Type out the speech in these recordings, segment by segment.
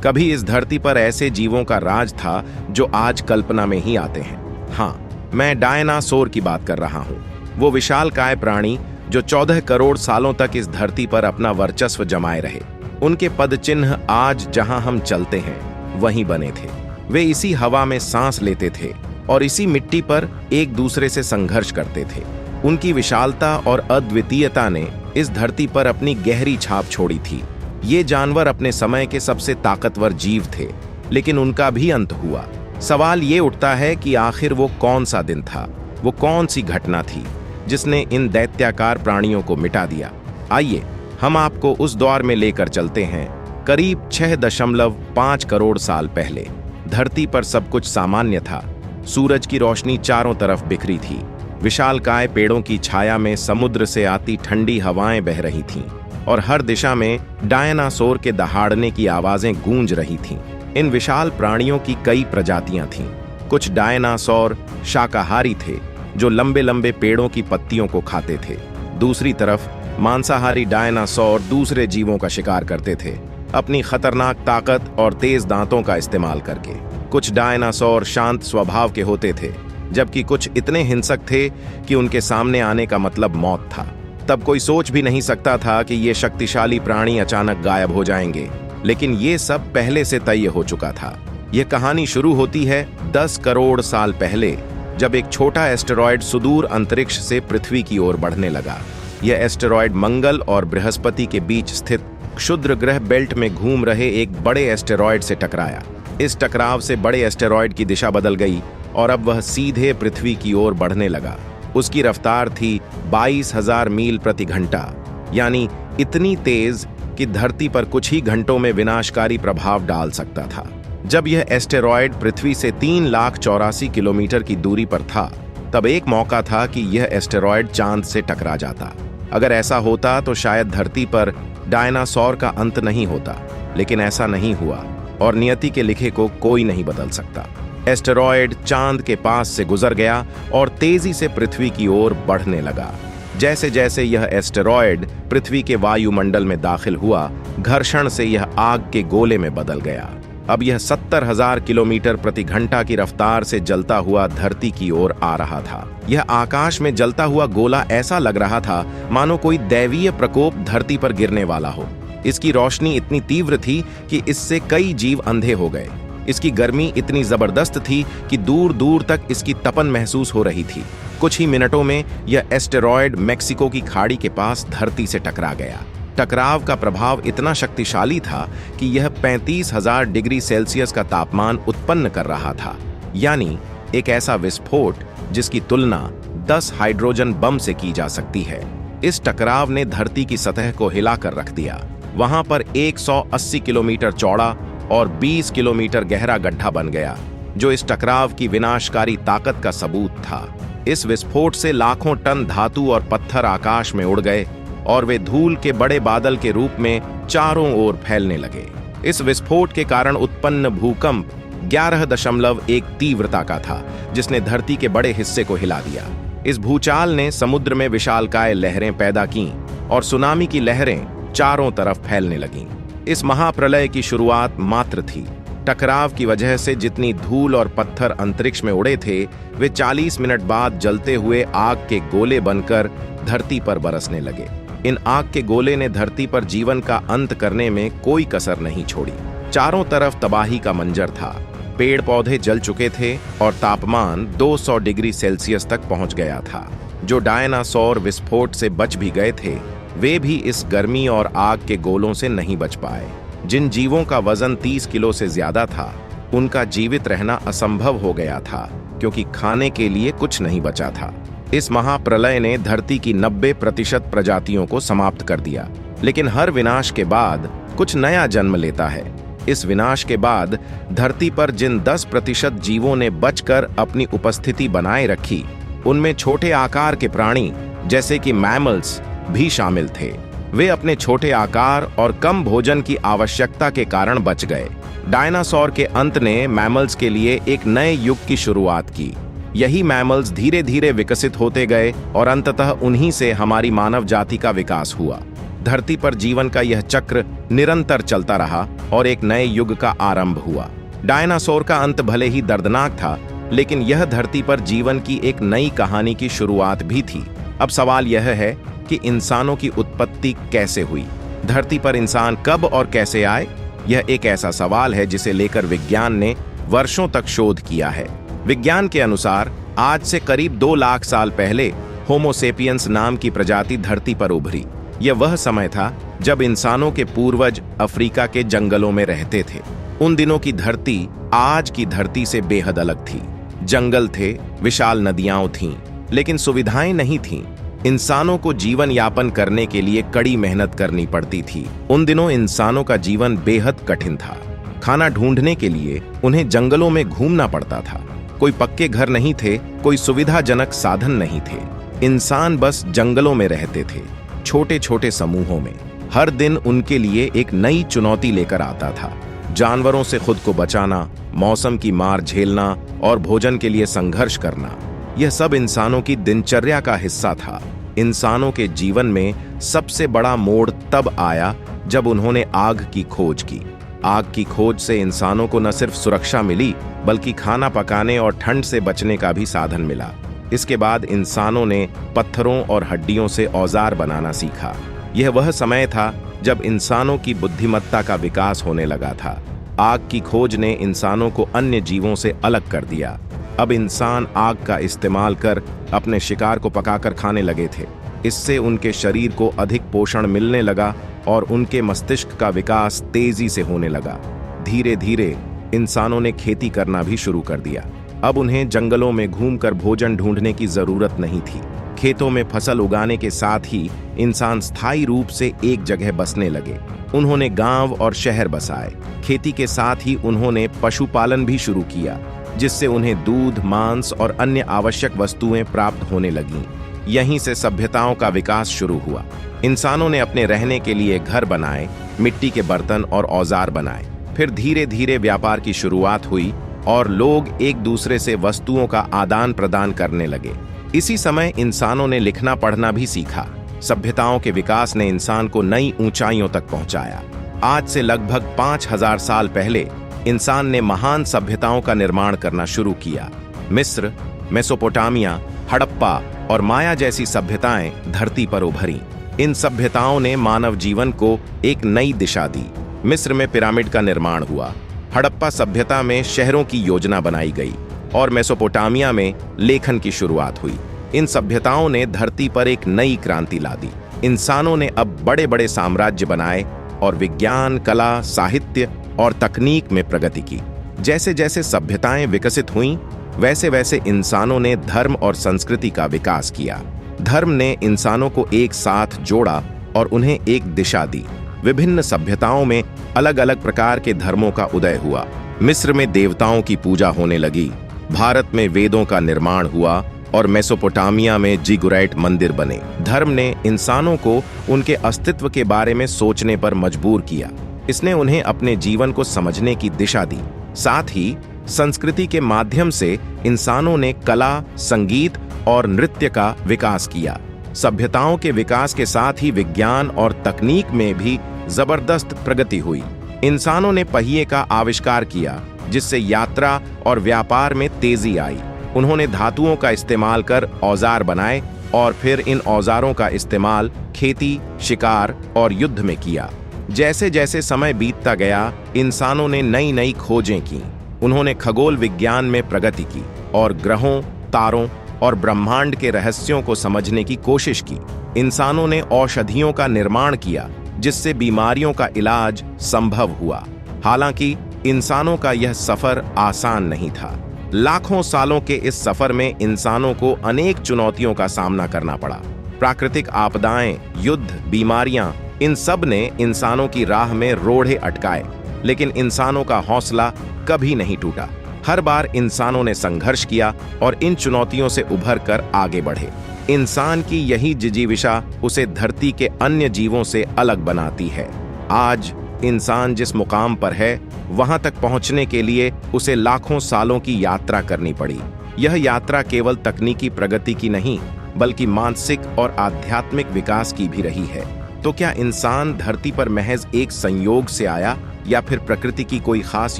कभी इस धरती पर ऐसे जीवों का राज था जो आज कल्पना में ही आते हैं। हाँ, मैं डायनासोर की बात कर रहा हूँ। वो विशालकाय प्राणी जो 14 करोड़ सालों तक इस धरती पर अपना वर्चस्व जमाए रहे। उनके पद चिन्ह आज जहां हम चलते हैं वहीं बने थे। वे इसी हवा में सांस लेते थे और इसी मिट्टी पर एक दूसरे से संघर्ष करते थे। उनकी विशालता और अद्वितीयता ने इस धरती पर अपनी गहरी छाप छोड़ी थी। ये जानवर अपने समय के सबसे ताकतवर जीव थे, लेकिन उनका भी अंत हुआ। सवाल ये उठता है कि आखिर वो कौन सा दिन था, वो कौन सी घटना थी जिसने इन दैत्याकार प्राणियों को मिटा दिया। आइए हम आपको उस दौर में लेकर चलते हैं। करीब 6.5 करोड़ साल पहले धरती पर सब कुछ सामान्य था। सूरज की रोशनी चारों तरफ बिखरी थी। विशालकाय पेड़ों की छाया में समुद्र से आती ठंडी हवाएं बह रही थीं और हर दिशा में डायनासोर के दहाड़ने की आवाजें गूंज रही थीं। इन विशाल प्राणियों की कई प्रजातियां थीं। कुछ डायनासोर शाकाहारी थे जो लंबे लंबे पेड़ों की पत्तियों को खाते थे। दूसरी तरफ मांसाहारी डायनासोर दूसरे जीवों का शिकार करते थे, अपनी खतरनाक ताकत और तेज दांतों का इस्तेमाल करके। कुछ डायनासोर शांत स्वभाव के होते थे, जबकि कुछ इतने हिंसक थे कि उनके सामने आने का मतलब मौत था। तब कोई सोच भी नहीं सकता था कि ये शक्तिशाली प्राणी अचानक गायब हो जाएंगे, लेकिन ये सब पहले से तय हो चुका था। यह कहानी शुरू होती है 10 करोड़ साल पहले, जब एक छोटा एस्टेरॉयड सुदूर अंतरिक्ष से पृथ्वी की ओर बढ़ने लगा। यह एस्टेरॉयड मंगल और बृहस्पति के बीच स्थित क्षुद्र ग्रह बेल्ट में घूम रहे एक बड़े एस्टेरॉयड से टकराया। इस टकराव से बड़े एस्टेरॉयड की दिशा बदल गई और अब वह सीधे पृथ्वी की ओर बढ़ने लगा। उसकी रफ्तार थी 22,000 मील प्रति घंटा, यानी इतनी तेज कि धरती पर कुछ ही घंटों में विनाशकारी प्रभाव डाल सकता था। जब यह एस्टेरॉयड पृथ्वी से 3,84,000 किलोमीटर की दूरी पर था, तब एक मौका था कि यह एस्टेरॉयड चांद से टकरा जाता। अगर ऐसा होता तो शायद धरती पर डायनासोर का अंत नहीं होता, लेकिन ऐसा नहीं हुआ और नियति के लिखे को कोई नहीं बदल सकता। एस्टेरॉयड चांद के पास से गुजर गया और तेजी से पृथ्वी की ओर बढ़ने लगा। जैसे जैसे यह एस्टेरॉयड पृथ्वी के वायुमंडल में दाखिल हुआ, घर्षण से यह आग के गोले में बदल गया। अब यह 70,000 किलोमीटर प्रति घंटा की रफ्तार से जलता हुआ धरती की ओर आ रहा था। यह आकाश में जलता हुआ गोला ऐसा लग रहा था मानो कोई दैवीय प्रकोप धरती पर गिरने वाला हो। इसकी रोशनी इतनी तीव्र थी कि इससे कई जीव अंधे हो गए। इसकी गर्मी इतनी जबरदस्त थी कि दूर दूर तक इसकी तपन महसूस हो रही थी। कुछ ही मिनटों में यह एस्टेरॉयड मेक्सिको की खाड़ी के पास धरती से टकरा गया। टकराव का प्रभाव इतना शक्तिशाली था कि यह 35,000 डिग्री सेल्सियस का तापमान उत्पन्न कर रहा था, यानी एक ऐसा विस्फोट जिसकी तुलना 10 हाइड्रोजन बम से की जा सकती है। इस टकराव ने धरती की सतह को हिलाकर रख दिया। वहां पर 180 किलोमीटर चौड़ा और 20 किलोमीटर गहरा गड्ढा बन गया, जो इस टकराव की विनाशकारी ताकत का सबूत था। इस विस्फोट से लाखों टन धातु और पत्थर आकाश में उड़ गए और वे धूल के बड़े बादल के रूप में चारों ओर फैलने लगे। इस विस्फोट के कारण उत्पन्न भूकंप 11.1 तीव्रता का था, जिसने धरती के बड़े हिस्से को हिला दिया। इस भूचाल ने समुद्र में विशालकाय लहरें पैदा की और सुनामी की लहरें चारों तरफ फैलने लगीं। इस महाप्रलय की शुरुआत मात्र थी। टकराव की वजह से जितनी धूल और पत्थर अंतरिक्ष में उड़े थे, वे 40 मिनट बाद जलते हुए आग के गोले बनकर धरती पर बरसने लगे। इन आग के गोले ने धरती पर जीवन का अंत करने में कोई कसर नहीं छोड़ी। चारों तरफ तबाही का मंजर था। पेड़ पौधे जल चुके थे और तापमान 200 डिग्री सेल्सियस तक पहुंच गया था। जो डायनासोर विस्फोट से बच भी गए थे, वे भी इस गर्मी और आग के गोलों से नहीं बच पाए। जिन जीवों का वजन 30 किलो से ज्यादा था, उनका जीवित रहना असंभव हो गया था, क्योंकि खाने के लिए कुछ नहीं बचा था। इस महाप्रलय ने धरती की 90% प्रजातियों को समाप्त कर दिया। लेकिन हर विनाश के बाद कुछ नया जन्म लेता है। इस विनाश के बाद धरती पर जिन 10% जीवों ने बचकर अपनी उपस्थिति बनाए रखी, उनमें छोटे आकार के प्राणी जैसे कि मैमल्स भी शामिल थे। वे अपने छोटे आकार और कम भोजन की आवश्यकता के कारण बच गए। डायनासोर के अंत ने मैमल्स के लिए एक नए युग की शुरुआत की। यही मैमल्स धीरे धीरे विकसित होते गए और अंततः उन्हीं से हमारी मानव जाति का विकास हुआ। धरती पर जीवन का यह चक्र निरंतर चलता रहा और एक नए युग का आरंभ हुआ। डायनासोर का अंत भले ही दर्दनाक था, लेकिन यह धरती पर जीवन की एक नई कहानी की शुरुआत भी थी। अब सवाल यह है कि इंसानों की उत्पत्ति कैसे हुई? धरती पर इंसान कब और कैसे आए? यह एक ऐसा सवाल है जिसे लेकर विज्ञान ने वर्षों तक शोध किया है। विज्ञान के अनुसार आज से करीब 2 लाख साल पहले होमोसेपियंस नाम की प्रजाति धरती पर उभरी। यह वह समय था जब इंसानों के पूर्वज अफ्रीका के जंगलों में रहते थे। उन दिनों की धरती आज की धरती से बेहद अलग थी। जंगल थे, विशाल नदियां थीं, लेकिन सुविधाएं नहीं थीं। इंसानों को जीवन यापन करने के लिए कड़ी मेहनत करनी पड़ती थी। उन दिनों इंसानों का जीवन बेहद कठिन था। खाना ढूंढने के लिए उन्हें जंगलों में घूमना पड़ता था। कोई पक्के घर नहीं थे, कोई सुविधाजनक साधन नहीं थे। इंसान बस जंगलों में रहते थे, छोटे छोटे समूहों में। हर दिन उनके लिए एक नई चुनौती लेकर आता था। जानवरों से खुद को बचाना, मौसम की मार झेलना और भोजन के लिए संघर्ष करना, यह सब इंसानों की दिनचर्या का हिस्सा था। इंसानों के जीवन में सबसे बड़ा मोड़ तब आया जब उन्होंने आग की खोज की। आग की खोज से इंसानों को न सिर्फ सुरक्षा मिली, बल्कि खाना पकाने और ठंड से बचने का भी साधन मिला। इसके बाद इंसानों ने पत्थरों और हड्डियों से औजार बनाना सीखा। यह वह समय था जब इंसानों की बुद्धिमत्ता का विकास होने लगा था। आग की खोज ने इंसानों को अन्य जीवों से अलग कर दिया। अब इंसान आग का इस्तेमाल कर अपने शिकार को पकाकर खाने लगे थे। इससे उनके शरीर को अधिक पोषण मिलने लगा और उनके मस्तिष्क का विकास तेजी से होने लगा। धीरे धीरे इंसानों ने खेती करना भी शुरू कर दिया। अब उन्हें जंगलों में घूमकर भोजन ढूंढने की जरूरत नहीं थी। खेतों में फसल उगाने के साथ ही इंसान स्थायी रूप से एक जगह बसने लगे। उन्होंने गांव और शहर बसाए। खेती के साथ ही उन्होंने पशुपालन भी शुरू किया, जिससे उन्हें दूध, मांस और अन्य आवश्यक वस्तुएं प्राप्त होने लगीं। यहीं से सभ्यताओं का विकास शुरू हुआ। इंसानों ने अपने रहने के लिए घर बनाए, मिट्टी के बर्तन और औजार बनाए। फिर धीरे धीरे व्यापार की शुरुआत हुई और लोग एक दूसरे से वस्तुओं का आदान प्रदान करने लगे। इसी समय इंसानों ने लिखना पढ़ना भी सीखा। सभ्यताओं के विकास ने इंसान को नई ऊंचाइयों तक पहुंचाया। आज से लगभग 5000 साल पहले इंसान ने महान सभ्यताओं का निर्माण करना शुरू किया। मिस्र, मेसोपोटामिया, हड़प्पा और माया जैसी सभ्यताएं धरती पर उभरी। इन सभ्यताओं ने मानव जीवन को एक नई दिशा दी। मिस्र में पिरामिड का निर्माण हुआ, हड़प्पा सभ्यता में शहरों की योजना बनाई गई और मेसोपोटामिया में लेखन की शुरुआत हुई। इन सभ्यताओं ने धरती पर एक नई क्रांति ला दी। इंसानों ने अब बड़े बड़े साम्राज्य बनाए और विज्ञान, कला, साहित्य और तकनीक में प्रगति की। जैसे जैसे सभ्यताएं विकसित हुईं, वैसे वैसे इंसानों ने धर्म और संस्कृति का विकास किया। धर्म ने इंसानों को एक साथ जोड़ा और उन्हें एक दिशा दी। विभिन्न सभ्यताओं में अलग अलग प्रकार के धर्मों का उदय हुआ। मिस्र में देवताओं की पूजा होने लगी, भारत में वेदों का निर्माण हुआ और मेसोपोटामिया में जिगुरैट मंदिर बने। धर्म ने इंसानों को उनके अस्तित्व के बारे में सोचने पर मजबूर किया। इसने उन्हें अपने जीवन को समझने की दिशा दी। साथ ही संस्कृति के माध्यम से इंसानों ने कला, संगीत और नृत्य का विकास किया। सभ्यताओं के विकास के साथ ही विज्ञान और तकनीक में भी जबरदस्त प्रगति हुई। इंसानों ने पहिए का आविष्कार किया, जिससे यात्रा और व्यापार में तेजी आई। उन्होंने धातुओं का इस्तेमाल कर औजार बनाए और फिर इन औजारों का इस्तेमाल खेती, शिकार और युद्ध में किया। जैसे जैसे समय बीतता गया, इंसानों ने नई नई खोजें की। उन्होंने खगोल विज्ञान में प्रगति की और ग्रहों, तारों और ब्रह्मांड के रहस्यों को समझने की कोशिश की। इंसानों ने औषधियों का निर्माण किया, जिससे बीमारियों का इलाज संभव हुआ। हालांकि इंसानों का यह सफर आसान नहीं था। लाखों सालों के इस सफर में इंसानों को अनेक चुनौतियों का सामना करना पड़ा। प्राकृतिक आपदाएं, युद्ध, बीमारियां, इन सब ने इंसानों की राह में रोड़े अटकाए, लेकिन इंसानों का हौसला कभी नहीं टूटा। हर बार इंसानों ने संघर्ष किया और इन चुनौतियों से उभर कर आगे बढ़े। इंसान की यही जिजीविषा उसे धरती के अन्य जीवों से अलग बनाती है। आज इंसान जिस मुकाम पर है, वहां तक पहुंचने के लिए उसे लाखों सालों की यात्रा करनी पड़ी। यह यात्रा केवल तकनीकी प्रगति की नहीं, बल्कि मानसिक और आध्यात्मिक विकास की भी रही है। तो क्या इंसान धरती पर महज एक संयोग से आया या फिर प्रकृति की कोई खास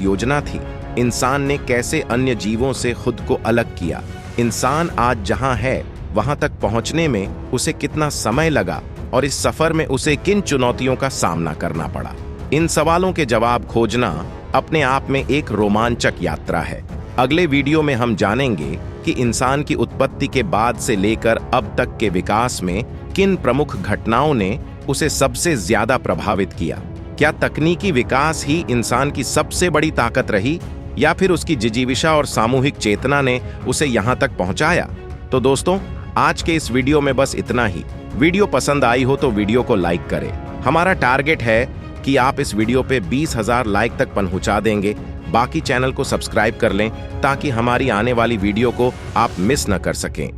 योजना थी? इंसान ने कैसे अन्य जीवों से खुद को अलग किया? इंसान आज जहां है वहां तक पहुंचने में उसे कितना समय लगा और इस सफर में उसे किन चुनौतियों का सामना करना पड़ा? इन सवालों के जवाब खोजना अपने आप में एक रोमांचक यात्रा है। अगले वीडियो में हम जानेंगे कि इंसान की उत्पत्ति के बाद से लेकर अब तक के विकास में किन प्रमुख घटनाओं ने उसे सबसे ज्यादा प्रभावित किया। क्या तकनीकी विकास ही इंसान की सबसे बड़ी ताकत रही या फिर उसकी जिजीविषा और सामूहिक चेतना ने उसे यहां तक पहुंचाया? तो दोस्तों, आज के इस वीडियो में बस इतना ही। वीडियो पसंद आई हो तो वीडियो को लाइक करें। हमारा टारगेट है कि आप इस वीडियो पे 20,000 लाइक तक पहुंचा देंगे। बाकी चैनल को सब्सक्राइब कर लें ताकि हमारी आने वाली वीडियो को आप मिस न कर सकें।